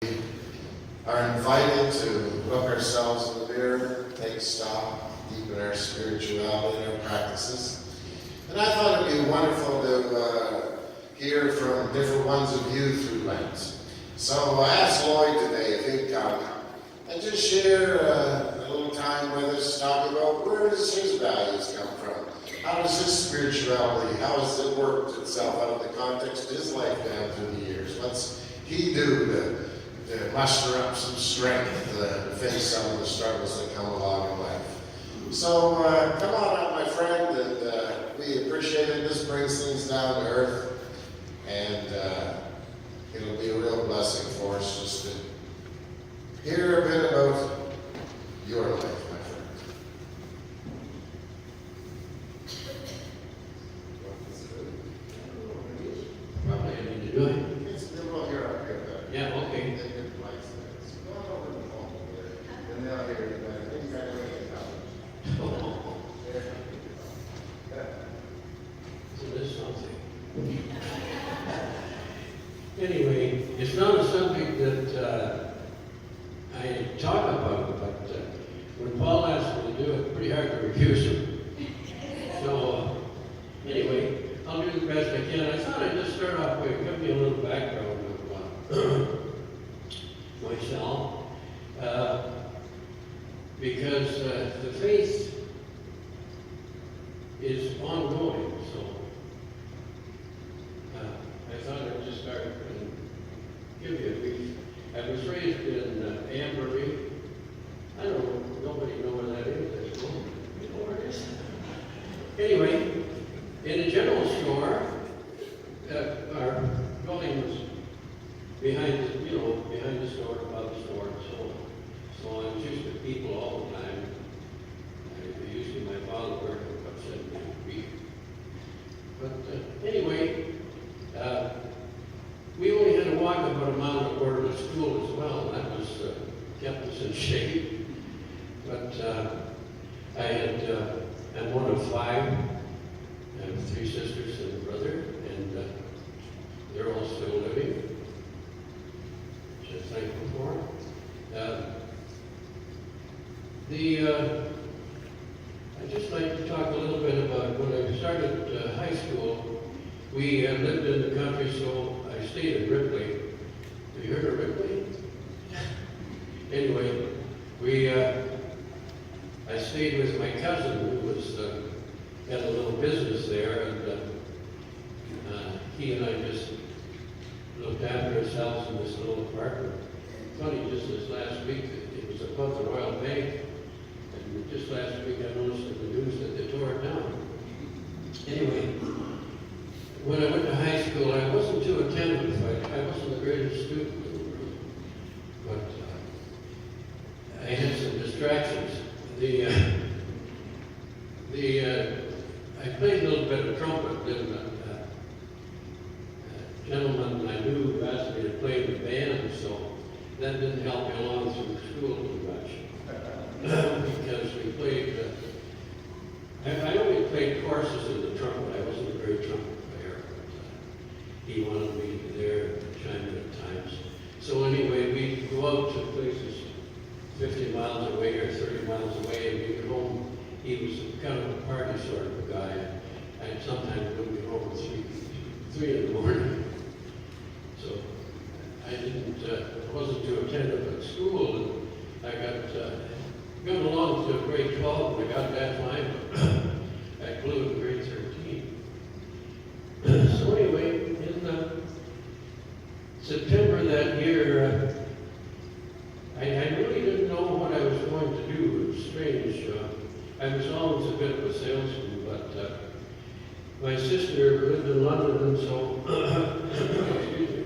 are invited to look ourselves in the mirror, take stock, deepen our spirituality and our practices. And I thought it'd be wonderful to hear from different ones of you through Lent. So I asked Lloyd today if he'd come and just share a little time with us, talking about where does his values come from? How does his spirituality, how has it worked itself out of the context of his life down through the years? What's he do to muster up some strength to face some of the struggles that come along in life? So come on up, my friend, and we appreciate it. This brings things down to earth, and it'll be a real blessing for us just to hear a bit about your life, my friend. Probably I need to do it. Well, you're up here, though. Yeah, okay. Take your place there. So go on over the phone there, and they'll hear you better. I think I know you have it. There. So this something. Anyway, it's not a subject that I talk about, but when Paul asked me to do it, pretty hard to refuse him. So anyway, I'll do the best I can. I thought I'd just start off by giving you a little background of myself, because the faith is ongoing. So I thought I'd just start and give you a brief. I was raised in Amberley. I don't know, nobody know where that is. You know where it is? Anyway, in a general store, our building was behind the store, above the store. So I was used to people all the time. Usually my father worked up 7 days a week. But anyway, we only had to walk about a mile to order to school as well. That was kept us in shape. But I'm one of 5. I have 3 sisters and a brother, and they're all still living, which I'm thankful for. I'd just like to talk a little bit about when I started high school. We lived in the country, so I stayed in Ripley. Have you heard of Ripley? Anyway, I stayed with my cousin who was had a little business there, and he and I just looked after ourselves in this little apartment. Funny, just this last week, it was above the Royal Bank, and just last week I noticed in the news that they tore it down. Anyway, when I went to high school, I wasn't too attentive. I wasn't the greatest student in the world, but I had some distractions. I played a little bit of trumpet, and a gentleman I knew asked me to play in the band, so that didn't help me along through school too much. Because we played, I only played courses in the trumpet. I wasn't a great trumpet player, but he wanted me to be there and chime in at times. So anyway, we'd go out to places 50 miles away or 30 miles away, and we'd get home. He was kind of a party sort of a guy. I sometimes wouldn't get home at 3 in the morning. So I wasn't too attentive at school, and I got along to grade 12, and I got that fine. I blew in grade 13. So anyway, in September that year, I really didn't know what I was going to do. It was strange. I was always a bit of a salesman, but my sister lived in London, and so excuse me,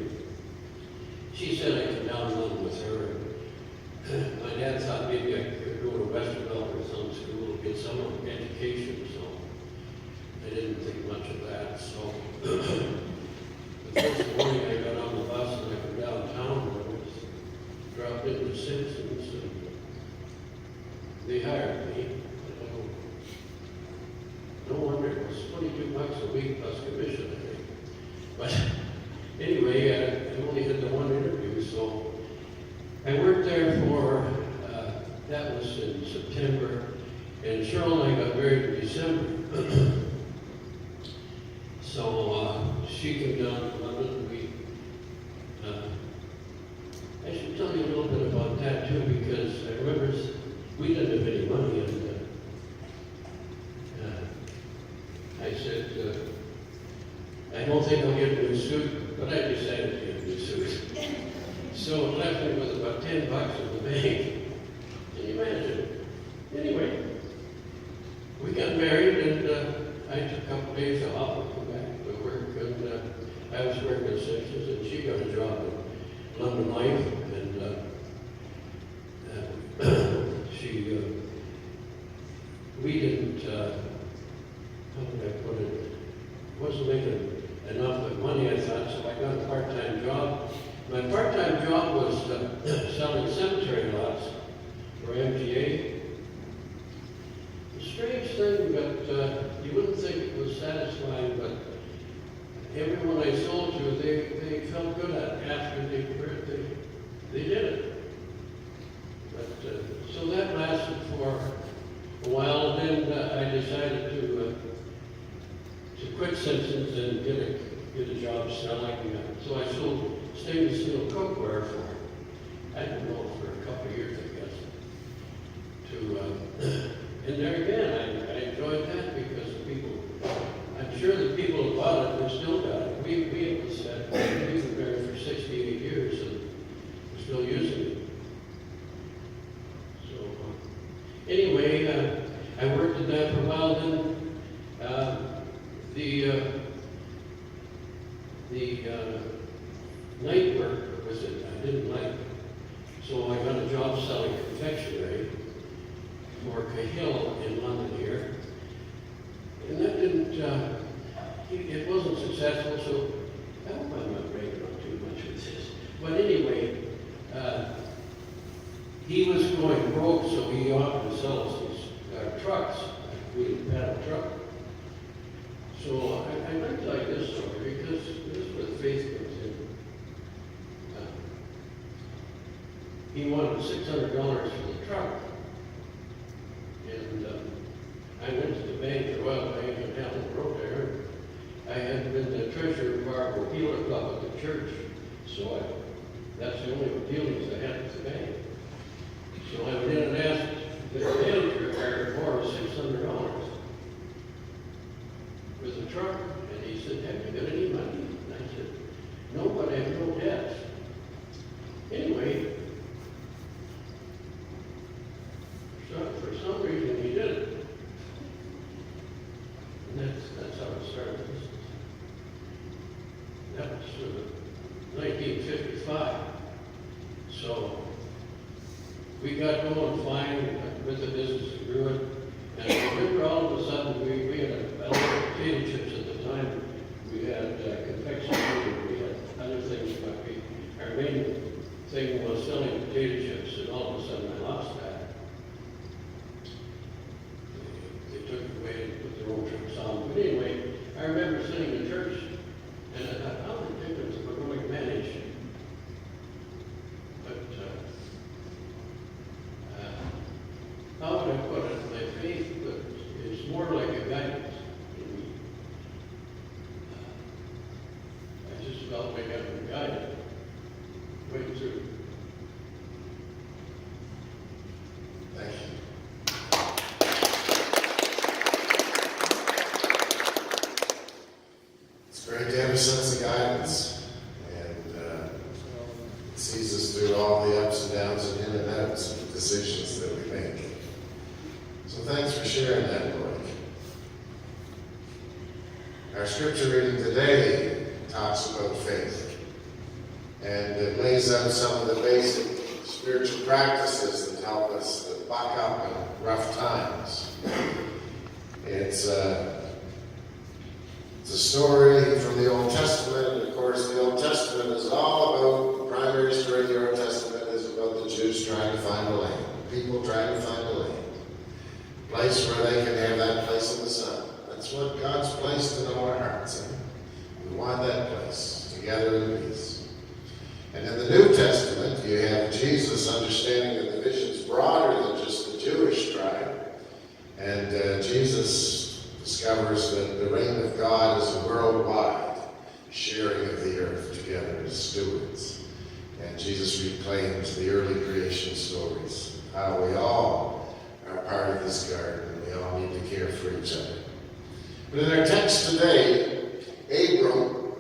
she said I could down to London with her. And my dad thought maybe I could go to Westerville or some school, get some education, so I didn't think much of that. So the first morning I got on the bus and I went downtown, and I was dropped into Simpsons, and they hired me. No wonder it was $22 a week plus commission, I think. But anyway, I only had the one interview, so I worked there for, that was in September, and Cheryl and I got married in December. So she came down to London. I should tell you a little bit about that too, because I remember we didn't have any money, and I said, I don't think I'll get a new suit, but I decided to get a new suit. So it left me with about $10 in the bank. Can you imagine? Anyway, we got married, and I took a couple days off and come back to work, and I was working at Simpsons, and she got a job in London Life, and we didn't, how would I put it, wasn't making enough money, I thought, so I got a part-time job. My part-time job was selling cemetery lots for MGA. A strange thing, but you wouldn't think it was satisfying, but everyone I sold to, they felt good at it after they did it. But, so that lasted for a while, and then I decided to quit Simpsons and get a job selling. So I sold stainless steel cookware for, I don't know, for a couple of years, I guess. And there again, I enjoyed that because the people, I'm sure the people who bought it, they still got it. We've been there for 68 years and we're still using it. So anyway, I worked at that for a while. Then the night work was it I didn't like. So I got a job selling confectionery for Cahill in London here. And that didn't, it wasn't successful, so I hope I'm not breaking up too much with this. But anyway, he was going broke, so he offered to sell us these trucks. We didn't have a truck. So I like to tell you this story because this is where the faith comes in. He wanted $600 for the truck. And I went to the bank, the Royal Bank in Hamilton Road there. I had been the treasurer of our Healer Club at the church, so that's the only dealings I had with the bank. So I went in and asked the manager for $600 with the truck, and he said, "Have you got any money?" And I said, "No, but I have no debts." Anyway, for some reason he did it. And that's how it started. That was 1955. So we got going fine with the business and grew it. And I remember all of a sudden we had a lot of potato chips at the time. We had confectionery, we had other things, but our main thing was selling potato chips, and all of a sudden I lost that. They took it away and put their own trucks on. But anyway, I remember sitting in church, and I thought, how ridiculous we're going to manage. But how would I put it? My faith, but it's more like a guidance. I just felt like I'd been guided way through. Thank you. It's great to have a sense of guidance, and it sees us through all the ups and downs and in and outs of the decisions that we make. So thanks for sharing that, Lloyd. Our scripture reading today talks about faith, and it lays out some of the basic spiritual practices that help us to buck up in rough times. It's a story from the Old Testament, and of course the Old Testament is all about, the primary story of the Old Testament is about the Jews trying to find a land, people trying to find a land, a place where they can have that place in the sun. That's what God's placed in our hearts. We want that place, together in peace. And in the New Testament, you have Jesus, understanding that the vision's broader than just the Jewish tribe. And Jesus discovers that the reign of God is a worldwide sharing of the earth together as stewards. And Jesus reclaims the early creation stories, how we all are part of this garden and we all need to care for each other. But in our text today, Abram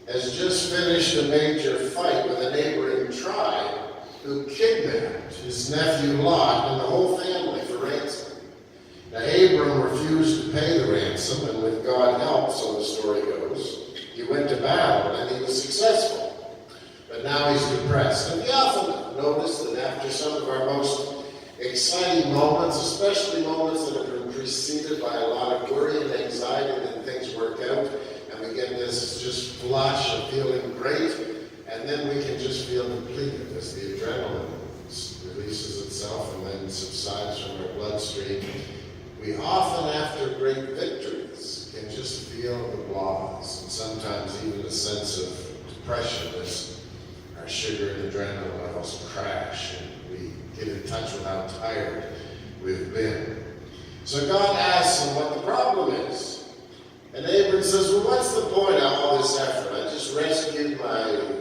has just finished a major fight with a neighboring tribe who kidnapped his nephew Lot and the whole family for ransom. Now Abram refused to pay the ransom, and with God's help, so the story goes, he went to battle and he was successful. But now he's depressed. And we often notice that after some of our most exciting moments, especially moments that have been preceded by a lot of worry and anxiety, that things work out, and we get this just flush of feeling great, and then we can just feel depleted as the adrenaline releases itself and then subsides from our bloodstream. We often, after great victories, can just feel the blahs, and sometimes even a sense of depression as our sugar and adrenaline levels crash, and we get in touch with how tired we've been. So God asks him what the problem is. And Abram says, well, what's the point of all this effort? I just rescued my,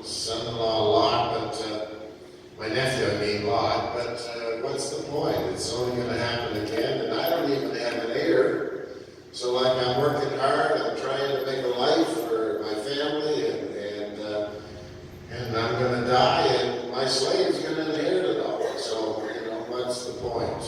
son-in-law Lot, but my nephew, Lot, but what's the point? It's only going to happen again, and I don't even have an heir. So I'm working hard, I'm trying to make a life for my family, and I'm going to die, and my slave's going to inherit it all. So, what's the point?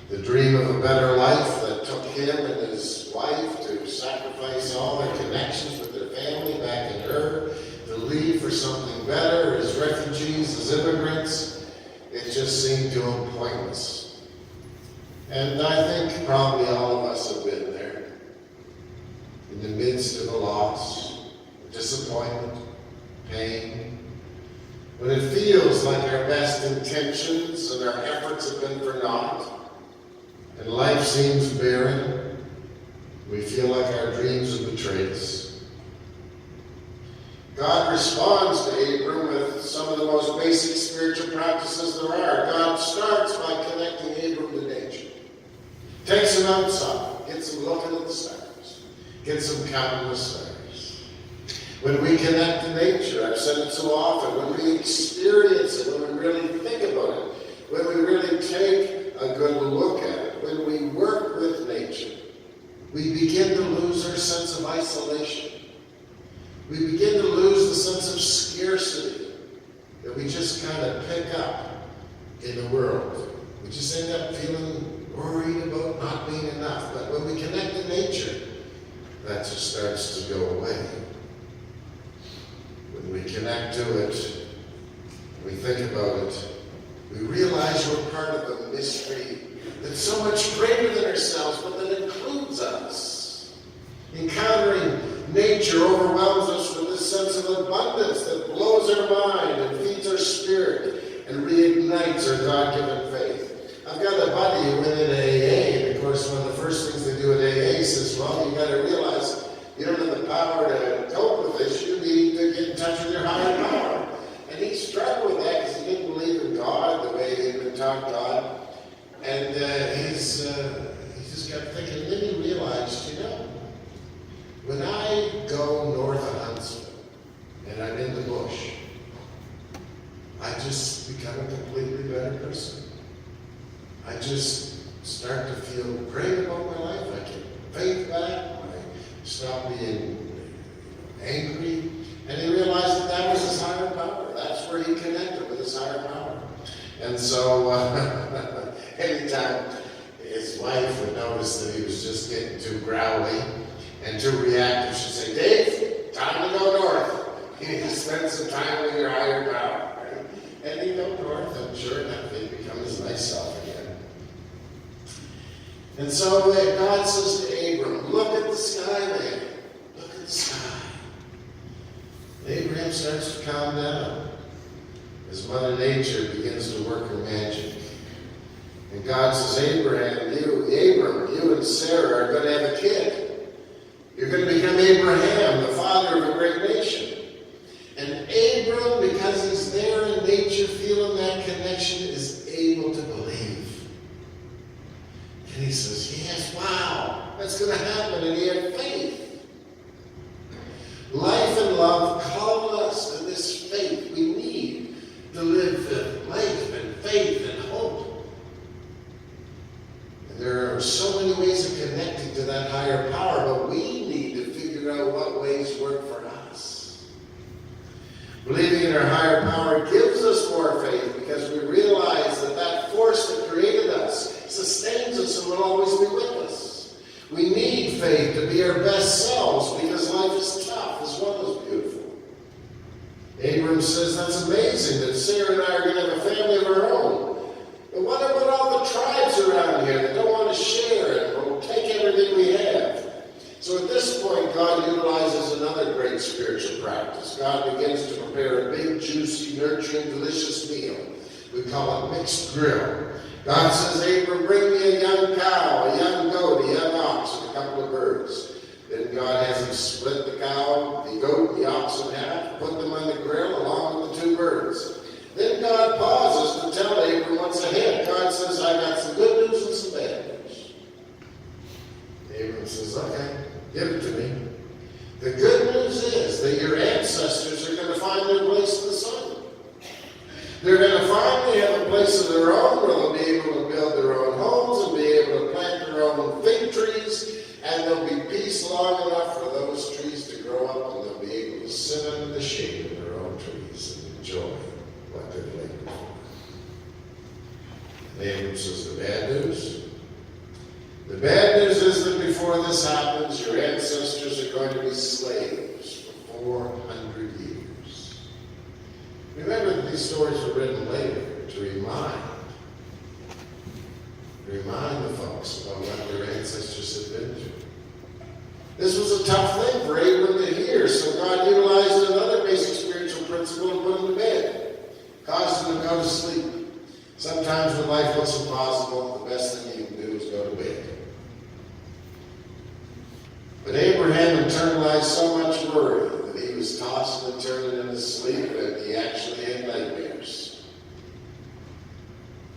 The dream of a better life that took him and his wife to sacrifice all their connections with their family back in Ur, to leave for something better as refugees, as immigrants, it just seemed to him pointless. And I think probably all of us have been there, in the midst of a loss, disappointment, pain, when it feels like our best intentions and our efforts have been for naught, and life seems barren. We feel like our dreams have betrayed us. God responds to Abram with some of the most basic spiritual practices there are. God starts by connecting Abram to nature. Takes him outside, gets him looking at the stars, gets him counting the stars. When we connect to nature, I've said it so often, when we experience it, when we really think about it, when we really take a good look at it, when we work with nature, we begin to lose our sense of isolation. We begin to lose the sense of scarcity that we just kind of pick up in the world. We just end up feeling worried about not being enough. But when we connect to nature, that just starts to go away. When we connect to it, we think about it, we realize we're part of the mystery that's so much greater than ourselves, but that includes us. Encountering nature overwhelms us with this sense of abundance that blows our mind and feeds our spirit and reignites our God-given faith. I've got a buddy who went into AA, and of course one of the first things they do at AA says, well, you got to realize you don't have the power to cope with this. You need to get in touch with your higher power. And he struggled with that because he didn't believe in God the way he had been taught God. And he just kept thinking, and then he realized, when I go north of Huntsville and I'm in the bush, I just become a completely better person. I just start to feel great about my life. I get faith back. I stop being angry. And he realized that was his higher power. That's where he connected with his higher power. And so anytime his wife would notice that he was just getting too growly and too reactive, she'd say, Dave, time to go north. You need to spend some time with your higher power. Right? And he'd go north, and sure enough, he'd become his nice self again. And so God says to Abram, look at the sky, man. Look at the sky. Abraham starts to calm down as Mother Nature begins to work her magic. And God says, Abram, you and Sarah are going to have a kid. You're going to become Abraham, the father of a great nation. And Abram, because he's there in nature, major feeling that connection is able to believe. And he says, yes, wow, that's going to happen. And he had faith. Life and love call us to this faith. We need to live in life and faith and hope. And there are so many ways of connecting to that higher power, but we need to figure out what ways work for us. Believing in our higher power gives us more faith because we realize that that force that created us sustains us and will always be with us. We need faith to be our best selves because life is tough as well as beautiful. Abram says, that's amazing that Sarah and I are going to have a family of our own. But what about all the tribes around here that don't want to share and will take everything we have? So at this point, God utilizes another great spiritual practice. God begins to prepare a big, juicy, nurturing, delicious meal. We call it mixed grill. God says, Abram, bring me a young cow, a young goat, a young ox, and a couple of birds. Then God has him split the cow, the goat, the ox in half, put them on the grill along with the two birds. Then God pauses to tell Abram what's ahead. God says, I got some good news and some bad news. Abram says, okay, give it to me. The good news is that your ancestors are going to find their place in the sun. They're going to finally have a place of their own where they'll be able to build their own homes and be able to plant their own fig trees, and there'll be peace long enough for those trees to grow up, and they'll be able to sit under the shade of their own trees and enjoy what they've labored for. And Abram says, the bad news? The bad news is that before this happens, your ancestors are going to be slaves for 400 years. Remember that these stories were written later to remind the folks about what their ancestors had been through. This was a tough thing for Abram to hear, so God utilized another basic spiritual principle and put him to bed. Caused him to go to sleep. Sometimes when life looks impossible, the best thing you can do is go to bed. But Abraham internalized so much worry that he was tossing and turning in his sleep and he actually had nightmares.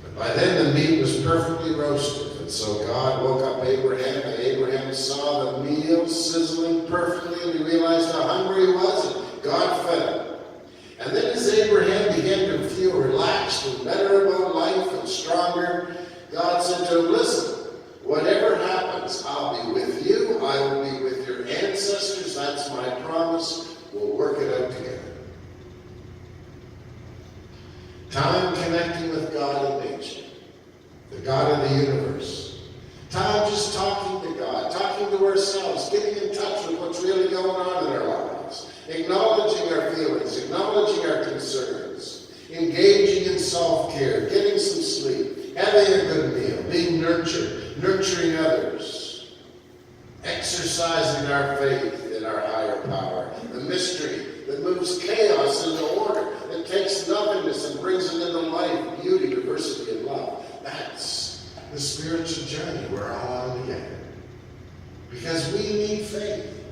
But by then the meat was perfectly roasted, and so God woke up Abraham, and Abraham saw the meal sizzling perfectly, and he realized how hungry he was, and God fed him. And then as Abraham began to feel relaxed and better about life and stronger, God said to him, listen, whatever happens, I'll be with you. I will be with your ancestors. That's my promise. We'll work it out together. Time connecting with God and nature, the God of the universe. Time just talking to God, talking to ourselves, getting in touch with what's really going on in our lives, acknowledging our feelings, acknowledging our concerns, engaging in self-care, getting some sleep, having a good meal, being nurtured, nurturing others, exercising our faith in our higher power, the mystery that moves chaos into order, that takes nothingness and brings it into life, beauty, diversity, and love. That's the spiritual journey we're all on together. Because we need faith.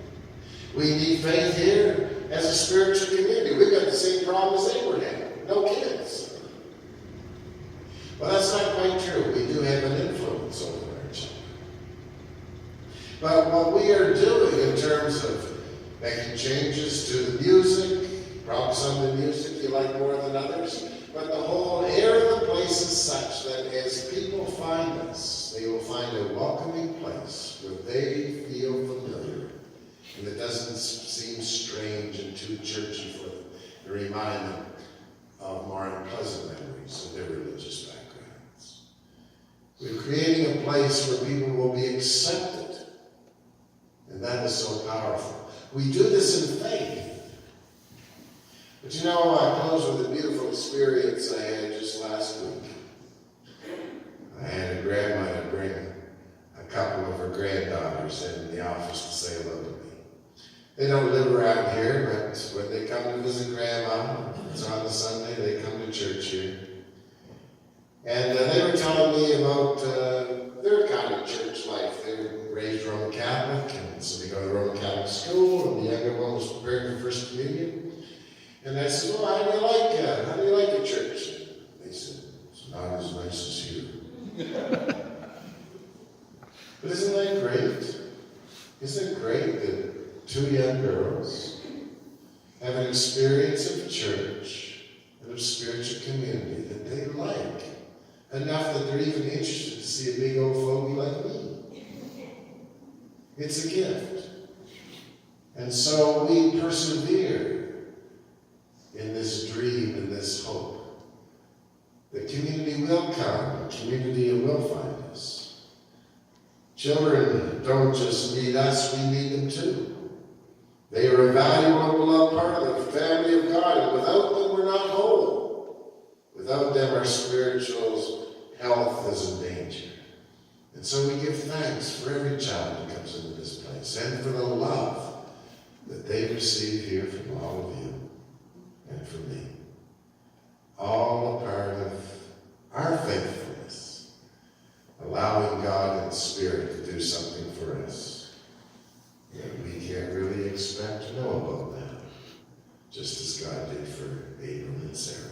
We need faith here as a spiritual community. We've got the same problem as Abraham. No kids. Well, that's not quite true. We do have an influence over our children. But what we are doing in terms of making changes to the music, probably some of the music you like more than others, but the whole air of the place is such that as people find us, they will find a welcoming place where they feel familiar and it doesn't seem strange and too churchy for them to remind them of more unpleasant memories of their religious backgrounds. We're creating a place where people will be accepted, and that is so powerful. We do this in faith. But you know, I close with a beautiful experience I had just last week. I had a grandmother bring a couple of her granddaughters in the office to say hello to me. They don't live around here, but when they come to visit Grandma, it's on a Sunday, they come to church here. And they were telling me about their kind of church life. They were raised Roman Catholic, and so they go to Roman Catholic school, and the younger one was preparing for First Communion. And I said, well, how do you like your church? They said, it's not as nice as here. But isn't that great? Isn't it great that two young girls have an experience of church and of spiritual community that they like enough that they're even interested to see a big old fogey like me? It's a gift. And so we persevere in this dream and this hope. The community will come, the community will find us. Children don't just need us, we need them too. They are a valuable and beloved part of the family of God, and without them we're not whole. Without them our spiritual health is in danger. And so we give thanks for every child that comes into this place, and for the love that they receive here from all of you and from me. All a part of our faithfulness, allowing God in spirit to do something for us that we can't really expect to know about now, just as God did for Abram and Sarah.